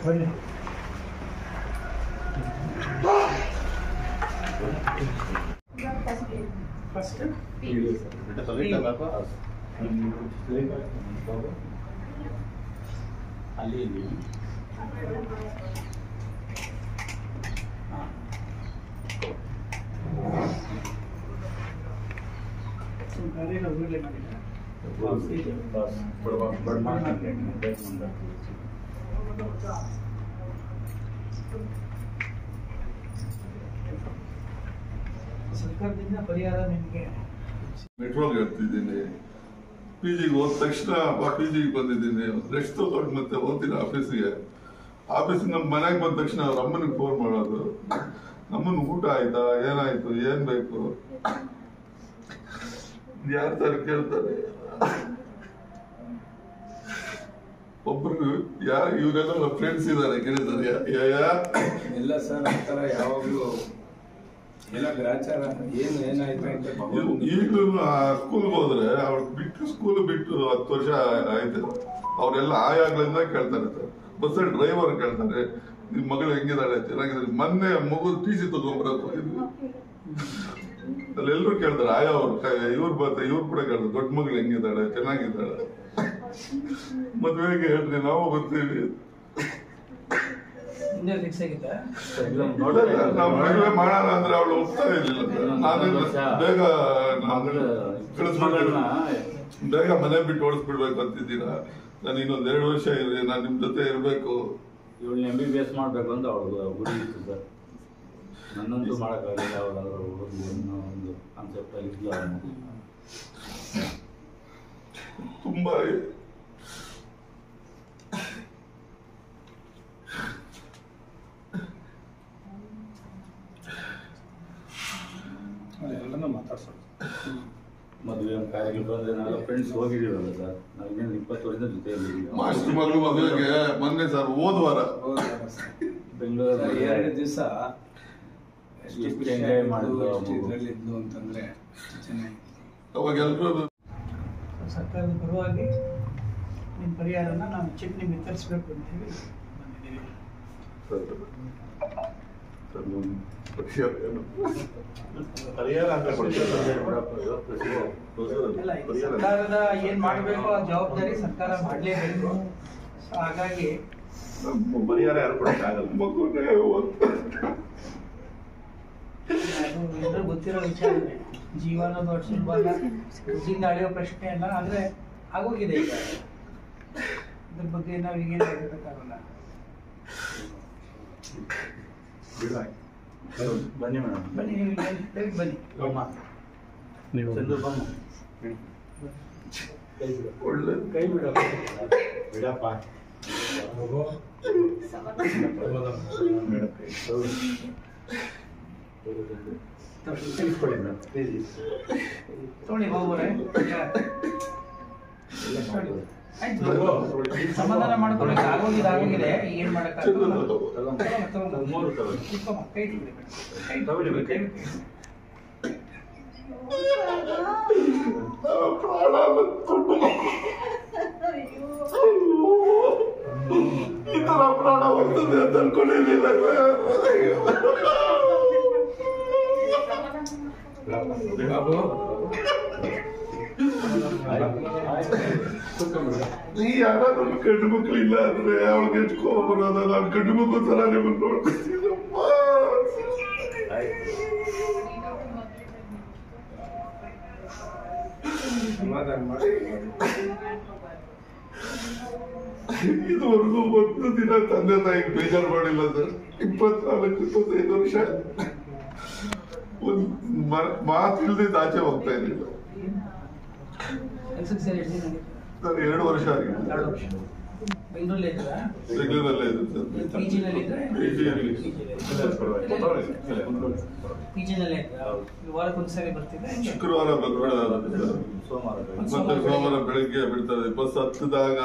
ಬನ್ನಿ. ಫಸ್ಟ್ ಅಲ್ಲಿ ಗಾಡಿ ಒಳ್ಳೆ ಸರ್ಕಾರದಿಂದ ಪರಿಹಾರ ನಿಮಗೆ ಮೆಟ್ರೋಗೆ ಹೇಳ್ತಿದ್ದೀನಿ. PGಗೆ ಹೋದ ತಕ್ಷಣ PGಗೆ ಬಂದಿದ್ದೀನಿ. ರೆಸ್ಟ್ ತಗೊಂಡು ಮತ್ತೆ ಹೋಗ್ತೀನಿ ಆಫೀಸಿಗೆ. ನಮ್ಮ ಮನೆಗೆ ಬಂದ ತಕ್ಷಣ ಅವ್ರ ಅಮ್ಮನಿಗೆ ಫೋನ್ ಮಾಡೋದು, ಅಮ್ಮನ ಊಟ ಆಯ್ತಾ, ಏನಾಯ್ತು, ಏನ್ ಬೇಕು, ಯಾರ ತರ ಕೇಳ್ತಾರೆ. ಒಬ್ರು ಇವರೆಲ್ಲ ನಮ್ಮ ಫ್ರೆಂಡ್ಸ್ ಇದಾರೆ ಕೇಳಿದ್ದಾರೆ. ಇಲ್ಲ ಸರ್, ಆ ಥರ ಯಾವಾಗಲೂ ಎಲ್ಲ ಗ್ರಾಚಾರ ಏನಾಯ್ತು ಅಂತ ಈಗಲೂ ಸ್ಕೂಲ್ಗೆ ಹೋದ್ರೆ ಅವ್ರು ಸ್ಕೂಲ್ ಬಿಟ್ಟು 10 ವರ್ಷ ಆಯ್ತು. ಅವರೆಲ್ಲ ಆಯಾಗ್ಲಿಂದ ಕೇಳ್ತಾರೆ ಸರ್. ಬಸ್ಸಲ್ಲಿ ಡ್ರೈವರ್ ಕೇಳ್ತಾರೆ, ನಿಮ್ ಮಗಳು ಹೆಂಗಿದ್ದಾಳೆ, ಚೆನ್ನಾಗಿದ್ದಾರೆ. ಮೊನ್ನೆ ಮಗು TC ತಗೊಂಡ್ಬರಕ್ ಅಲ್ಲೆಲ್ಲರೂ ಕೇಳ್ತಾರೆ. ಆಯಾ ಅವ್ರು ಇವ್ರು ಕೂಡ ಕೇಳ್ತಾರೆ, ದೊಡ್ಡ ಮಗಳು ಹೆಂಗಿದ್ದಾಳೆ, ಚೆನ್ನಾಗಿದ್ದಾಳೆ, ಮದ್ವೆಗೆ ಹೇಳ್ರಿ ನಾವು ಬರ್ತೀವಿ. ನಾವು ಮದುವೆ ಮಾಡೋಣ ಅಂದ್ರೆ ಅವಳು ಹೋಗ್ತಾ ಇರ್ಲಿಲ್ಲ. ನಾನು ಬೇಗ ಬೇಗ ಮನೆ ಬಿಟ್ಟು ಓಡಿಸ್ಬಿಡ್ಬೇಕು ಅಂತಿದ್ದೀರಾ. ನಾನು ಇನ್ನೊಂದ್ 2 ವರ್ಷ ಇರ್ರಿ, ನಾನು ನಿಮ್ ಜೊತೆ ಇರ್ಬೇಕು. ಇವಳನ್ನ MBBS ಮಾಡ್ಬೇಕು ಅಂತ ಅವಳು ಗುರಿ ಇತ್ತು ಸರ್. ನನ್ನಂತೂ ಮಾಡೋಕ್ಕಾಗಲಿಲ್ಲ. ಅವಳು ಹುಡುಗರು ಒಂದು ಕಾನ್ಸೆಪ್ಟ್ ಅಲ್ಲಿ ಇದ್ಲು. ತುಂಬಾ ಎಲ್ಲರನ್ನೂ ಮಾತಾಡ್ಸೋದು. ಮದುವೆ ಕಾರ್ಯಕ್ಕೆ ಬಂದ್ರೆ ನಾವೆಲ್ಲ ಫ್ರೆಂಡ್ಸ್ ಹೋಗಿದ್ದೀವಲ್ಲ ಸರ್. ನಾವಿನ್ನೇನು 20 ವರ್ಷದ ಜೊತೆಯಲ್ಲಿ ಮಾಸ್ಟರ್ ಮಗಳು ಮದುವೆಗೆ ಮೊನ್ನೆ ಸರ್ ಹೋದ ವಾರ ಬೆಂಗಳೂರಲ್ಲಿ 2 ದಿವಸ ಎಷ್ಟು ಎಂಜಾಯ್ ಮಾಡಿದ್ರು ಇದರಲ್ಲಿ ಇದ್ದು ಅಂತಂದ್ರೆ ಚೆನ್ನಾಗಿ. ಅವಾಗ ಎಲ್ಲರೂ ಸರ್ಕಾರದ ಪರವಾಗಿ ನಿಮ್ಮ ಪರಿಹಾರನ ನಾವು ಚೆಕ್ ನಿಮಗೆ ವಿತರಿಸಬೇಕು ಅಂತೇಳಿ ಬಂದಿದ್ದೀವಿ. ಅಲ್ಲ, ಸರ್ಕಾರದ ಏನ್ ಮಾಡಬೇಕು ಆ ಜವಾಬ್ದಾರಿ ಸರ್ಕಾರ ಮಾಡಲೇಬೇಕು. ಹಾಗಾಗಿ ಪರಿಹಾರ ಯಾರು ಕೊಡಕ್ಕಾಗಲ್ಲ. ಮಗುನೇ ಅದು ಎಲ್ಲರೂ ಗೊತ್ತಿರೋ ವಿಚಾರನೇ. ಜೀವ ಅನ್ನೋದು ಅಷ್ಟು ಸುಲಭ ಅಲ್ಲ, ದುಡ್ಡಿಂದ ಅಳೆಯೋ ಪ್ರಶ್ನೆ ಅಲ್ಲ. ಆದ್ರೆ ಆಗೋಗಿದೆ ಈಗ. ಇದ್ರ ಬಗ್ಗೆ ನಾವು ಈಗೇನು ಹೇಳಬೇಕಾಗಲ್ಲ. ಬನ್ನಿ ಮೇಡಮ್, ಬನ್ನಿ, ನೀವು ಬನ್ನಿ. ನೀವು ಒಳ್ಳೆ ಕೈ ಬಿಡಪ್ಪ ಬಿಡಪ್ಪ. ತೋಳಿ ಹೋಗ್ಬರೇ ಸಮಾಧಾನ ಮಾಡ್ಕೊಳಕ್ಕೆ ಆಗೋಗಿದೆ. ಏನ್ ಮಾಡಕ್ಕಾಗಲ್ಲ. ಈ ತರ ಪ್ರಾಣ ಹೋಗ್ತದೆ ಅಂತ ಅನ್ಕೊಂಡಿರ್ಲಿಲ್ಲ. ನೀ ಯಾರಾದ್ರೂ ಗಂಡು ಮಕ್ಕಳು ಇಲ್ಲ ಅಂದ್ರೆ ಅವಳಿಗೆ ಹೆಚ್ಕೊ ಬರೋದ. ನಾನು ಗಂಡು ಮಕ್ಕಳು ತರ ನಿಮ್ಮನ್ನು ನೋಡ್ಕೊತೀನಪ್ಪ. ಇದುವರೆಗೂ 1 ದಿನ ತಂದೆ ತಾಯಿಗೆ ಬೇಜಾರು ಮಾಡಿಲ್ಲ ಸರ್. 24-25 ವರ್ಷ ಒಂದ್ ಮಾತು ಇಲ್ದಿದ್ದು ಆಚೆ ಹೋಗ್ತಾ ಇರಲಿಲ್ಲ ಸರ್. 2 ವರ್ಷ ಆಗಿದೆ. ಬೆಂಗಳೂರಲ್ಲೇ ಬೆಂಗಳೂರಲ್ಲೇ ಇದೆ ಸರ್. ಪಿಜಿನಲ್ಲೇ ವಾರಕ್ಕೊಂದ್ಸರಿ ಬರ್ತಿದ್ದೆ. ಶುಕ್ರವಾರ ಬಂದ್ಬಿಡೋದು, ಮತ್ತೆ ಸೋಮವಾರ ಬೆಳಿಗ್ಗೆ ಬಿಡ್ತಾರೆ. ಬಸ್ ಹತ್ತಿದಾಗ